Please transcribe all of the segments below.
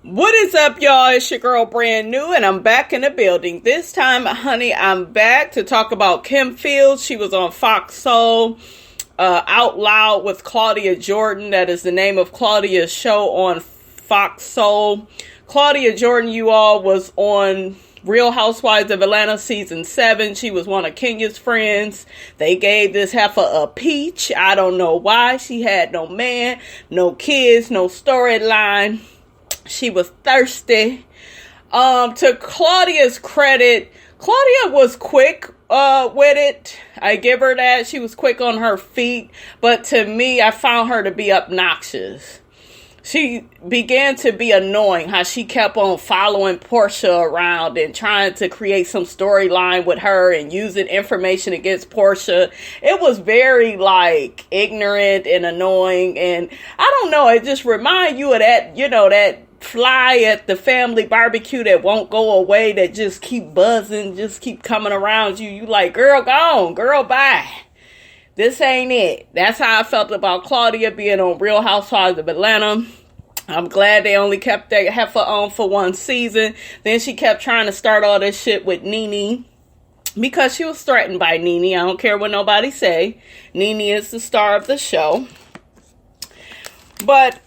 What is up, y'all? It's your girl Brand New, and I'm back in the building. This time, honey, I'm back to talk about Kim Fields. She was on Fox Soul, Out Loud with Claudia Jordan. That is the name of Claudia's show on Fox Soul. Claudia Jordan, you all, was on Real Housewives of Atlanta season 7. She was one of Kenya's friends. They gave this heifer a peach. I don't know why. She had no man, no kids, no storyline. She was thirsty. To Claudia's credit, Claudia was quick with it. I give her that. She was quick on her feet. But to me, I found her to be obnoxious. She began to be annoying how she kept on following Portia around and trying to create some storyline with her and using information against Portia. It was very ignorant and annoying, and I don't know, it just reminds you of that, that fly at the family barbecue that won't go away, that just keep buzzing, just keep coming around you. You like, girl, go on, girl, bye. This ain't it. That's how I felt about Claudia being on Real Housewives of Atlanta. I'm glad they only kept that heifer on for one season. Then she kept trying to start all this shit with Nene, because she was threatened by Nene. I don't care what nobody say. Nene is the star of the show. But,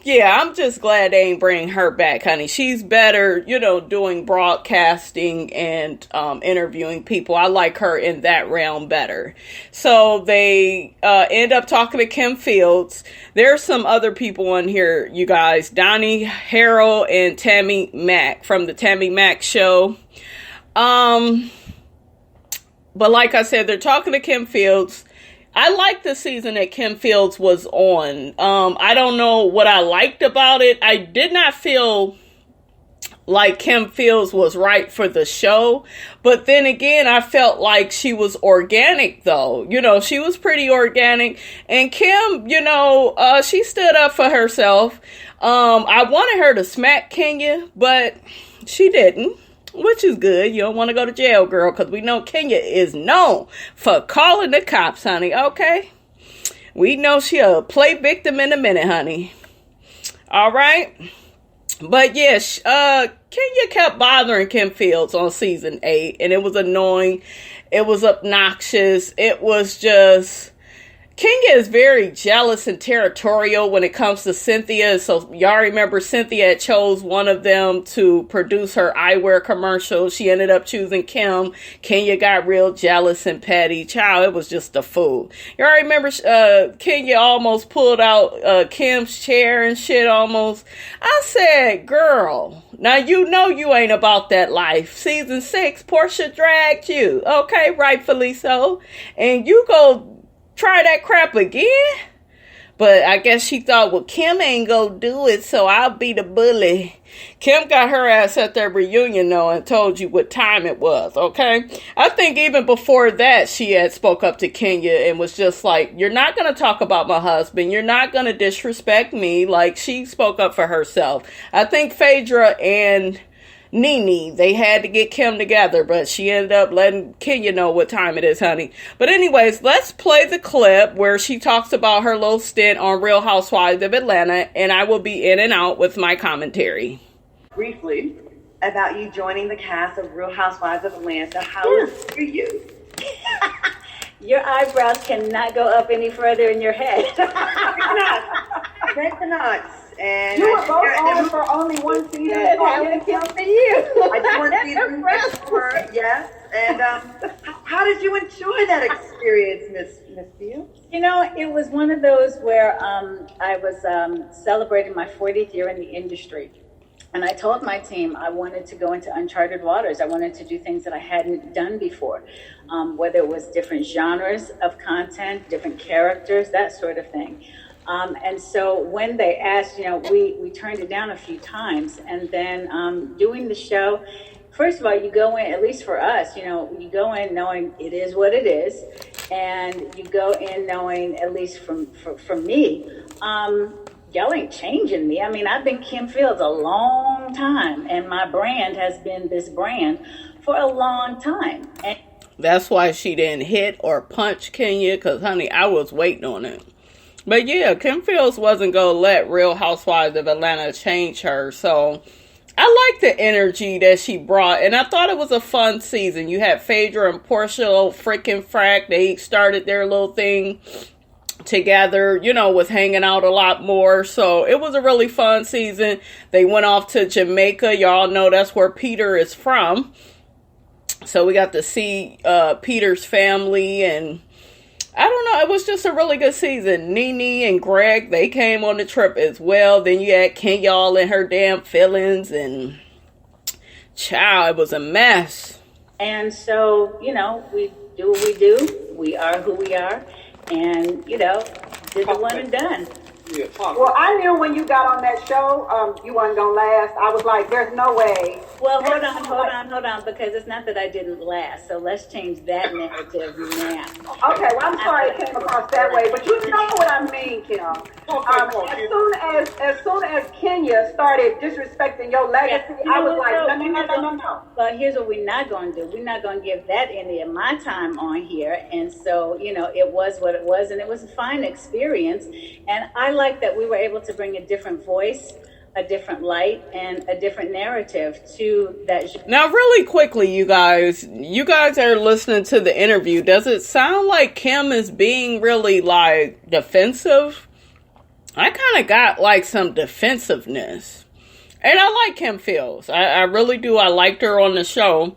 yeah, I'm just glad they ain't bring her back, honey. She's better, doing broadcasting and interviewing people. I like her in that realm better. So they end up talking to Kim Fields. There's some other people on here, you guys. Donnie Harrell and Tammy Mack from the Tammy Mack show. But like I said, they're talking to Kim Fields. I liked the season that Kim Fields was on. I don't know what I liked about it. I did not feel like Kim Fields was right for the show. But then again, I felt like she was organic, though. She was pretty organic. And Kim, she stood up for herself. I wanted her to smack Kenya, but she didn't. Which is good. You don't want to go to jail, girl, because we know Kenya is known for calling the cops, honey, okay? We know she'll play victim in a minute, honey. All right? But yes, Kenya kept bothering Kim Fields on season 8, and it was annoying. It was obnoxious. It was just... Kenya is very jealous and territorial when it comes to Cynthia. So y'all remember Cynthia had chose one of them to produce her eyewear commercial. She ended up choosing Kim. Kenya got real jealous and petty. Child, it was just a fool. Y'all remember Kenya almost pulled out Kim's chair and shit almost. I said, girl, now you know you ain't about that life. Season 6, Portia dragged you. Okay, rightfully so. And you go try that crap again? But I guess she thought, well, Kim ain't gonna do it, so I'll be the bully. Kim got her ass at that reunion, though, and told you what time it was, okay? I think even before that, she had spoke up to Kenya and was just like, you're not gonna talk about my husband. You're not gonna disrespect me. Like, she spoke up for herself. I think Phaedra and Nene, they had to get Kim together, but she ended up letting Kenya know what time it is, honey. But anyways, let's play the clip where she talks about her little stint on Real Housewives of Atlanta, and I will be in and out with my commentary. Briefly, about you joining the cast of Real Housewives of Atlanta. How is it for you? Your eyebrows cannot go up any further in your head. They cannot. And you were both on for only one season. How did it count for you? I did one season for her, yes. And how did you enjoy that experience, Miss Fields? It was one of those where I was celebrating my 40th year in the industry. And I told my team I wanted to go into uncharted waters. I wanted to do things that I hadn't done before, whether it was different genres of content, different characters, that sort of thing. And so when they asked, we turned it down a few times. And then doing the show, first of all, you go in, at least for us, you go in knowing it is what it is. And you go in knowing, at least for me, y'all ain't changing me. I mean, I've been Kim Fields a long time. And my brand has been this brand for a long time. And that's why she didn't hit or punch Kenya, because, honey, I was waiting on it. But yeah, Kim Fields wasn't going to let Real Housewives of Atlanta change her. So I like the energy that she brought. And I thought it was a fun season. You had Phaedra and Portia, freaking frack. They started their little thing together, was hanging out a lot more. So it was a really fun season. They went off to Jamaica. Y'all know that's where Peter is from. So we got to see Peter's family, and I don't know, it was just a really good season. Nene and Greg, they came on the trip as well. Then you had Kenya all in her damn feelings, and child, it was a mess. And so, we do what we do. We are who we are. And, did the one and done. Yeah, well, I knew when you got on that show, you weren't going to last. I was like, there's no way. Well, hold on, because it's not that I didn't last. So let's change that narrative now. Okay, well, I'm sorry it came across that way, but you know what I mean, Kim. As soon as Kenya started disrespecting your legacy, I was like, no. But here's what we're not going to do. We're not going to give that any of my time on here. And so, it was what it was, and it was a fine experience. And I like that we were able to bring a different voice, a different light, and a different narrative to that. Now, really quickly, you guys are listening to the interview. Does it sound like Kim is being really, defensive? I kind of got, some defensiveness. And I like Kim Fields. I really do. I liked her on the show.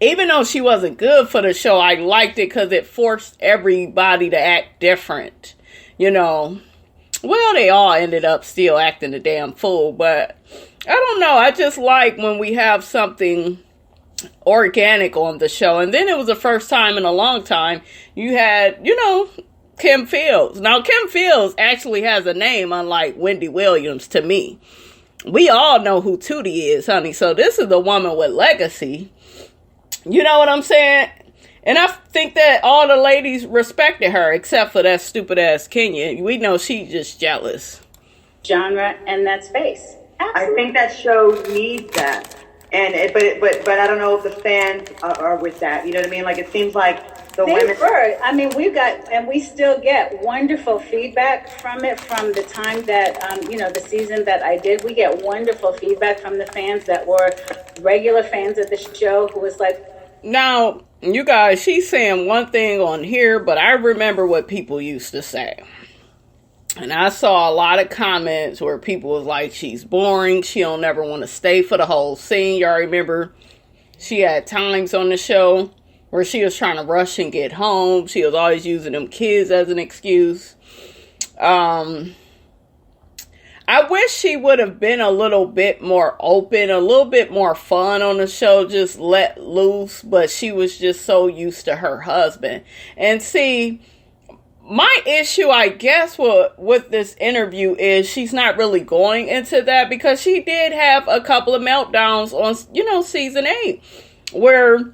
Even though she wasn't good for the show, I liked it because it forced everybody to act different. Well, they all ended up still acting a damn fool, but I don't know. I just like when we have something organic on the show. And then it was the first time in a long time you had, Kim Fields. Now, Kim Fields actually has a name, unlike Wendy Williams to me. We all know who Tootie is, honey. So this is the woman with legacy. You know what I'm saying? And I think that all the ladies respected her, except for that stupid ass Kenya. We know she's just jealous. Genre and that space. Absolutely. I think that show needs that, but I don't know if the fans are with that. You know what I mean? It seems like the women. We've got, and we still get wonderful feedback from it. From the time that the season that I did, we get wonderful feedback from the fans that were regular fans of the show, who was like, now. You guys, she's saying one thing on here, but I remember what people used to say. And I saw a lot of comments where people was like, she's boring. She don't ever want to stay for the whole scene. Y'all remember she had times on the show where she was trying to rush and get home. She was always using them kids as an excuse. I wish she would have been a little bit more open, a little bit more fun on the show, just let loose, but she was just so used to her husband. And see, my issue, I guess, with this interview is she's not really going into that, because she did have a couple of meltdowns on, season 8, where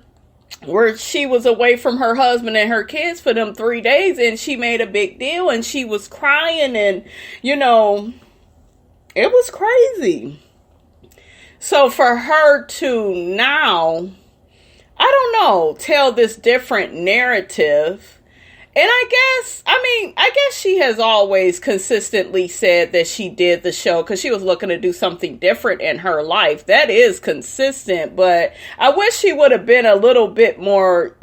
she was away from her husband and her kids for them 3 days, and she made a big deal, and she was crying, and, it was crazy. So for her to now, I don't know, tell this different narrative. And I guess she has always consistently said that she did the show because she was looking to do something different in her life. That is consistent, but I wish she would have been a little bit more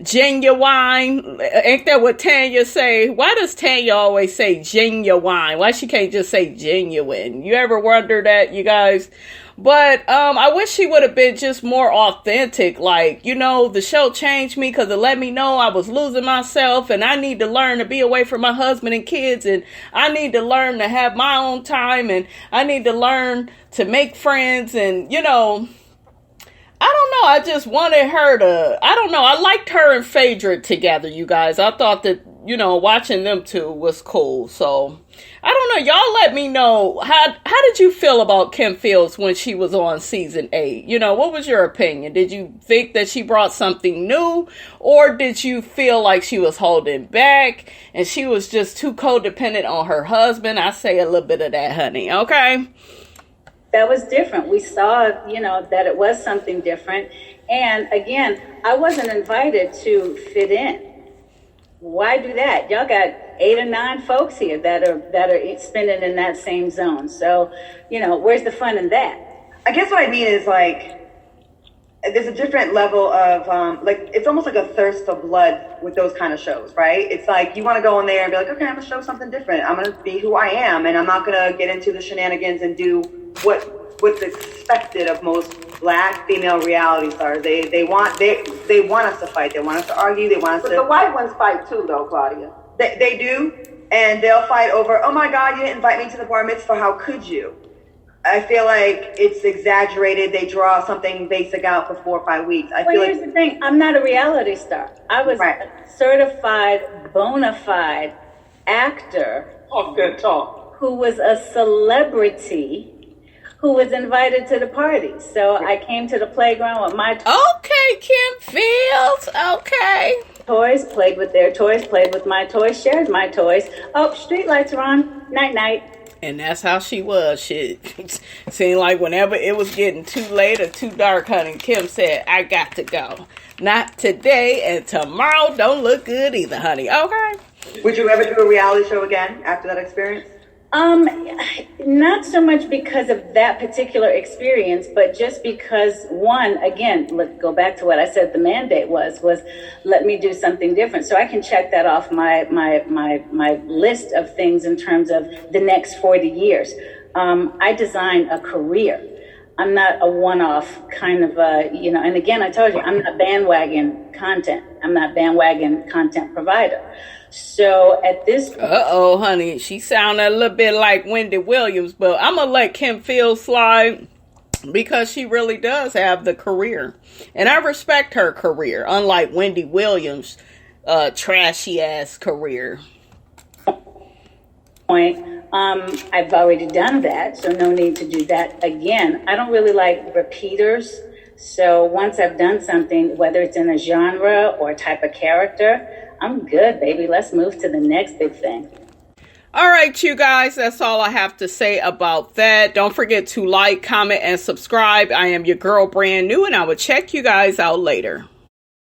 genuine. Ain't that what Tanya say? Why does Tanya always say genuine? Why she can't just say genuine? You ever wonder that, you guys? But I wish she would have been just more authentic. The show changed me because it let me know I was losing myself, and I need to learn to be away from my husband and kids, and I need to learn to have my own time, and I need to learn to make friends, and I don't know. I just wanted her to, I don't know. I liked her and Phaedra together, you guys. I thought that, watching them two was cool. So, I don't know. Y'all let me know. How did you feel about Kim Fields when she was on season 8? What was your opinion? Did you think that she brought something new? Or did you feel like she was holding back and she was just too codependent on her husband? I say a little bit of that, honey. Okay? That was different. We saw, that it was something different. And again, I wasn't invited to fit in. Why do that? Y'all got 8 or 9 folks here that are spinning in that same zone. So, where's the fun in that? I guess what I mean is like, there's a different level of it's almost like a thirst for blood with those kind of shows, right? It's like you want to go in there and be like, okay, I'm gonna show something different. I'm gonna be who I am, and I'm not gonna get into the shenanigans and do what's expected of most Black female reality stars. They want us to fight. They want us to argue. They want us to. But the white ones fight too, though, Claudia. They do, and they'll fight over. Oh my God, you didn't invite me to the bar mitzvah. How could you? I feel like it's exaggerated. They draw something basic out for 4 or 5 weeks. Here's the thing. I'm not a reality star. I was a certified, bona fide actor. Oh, good talk. Who was a celebrity who was invited to the party. So I came to the playground with my Okay, Kim Fields. Okay. Toys, played with their toys, played with my toys, shared my toys. Oh, street lights are on. Night-night. And that's how she was. She seemed like whenever it was getting too late or too dark, honey, Kim said, I got to go. Not today, and tomorrow don't look good either, honey. Okay. Would you ever do a reality show again after that experience? Not so much because of that particular experience, but just because, one, again, let's go back to what I said the mandate was let me do something different. So I can check that off my list of things in terms of the next 40 years. I design a career. I'm not a one-off kind of, and again, I told you, I'm not bandwagon content. I'm not bandwagon content provider. So at this point... Uh-oh, honey. She sounded a little bit like Wendy Williams, but I'm going to let Kim Fields slide because she really does have the career. And I respect her career, unlike Wendy Williams' trashy-ass career. I've already done that, so no need to do that again. I don't really like repeaters. So once I've done something, whether it's in a genre or a type of character, I'm good, baby. Let's move to the next big thing. All right, you guys, that's all I have to say about that. Don't forget to like, comment, and subscribe. I am your girl, Brand New, and I will check you guys out later.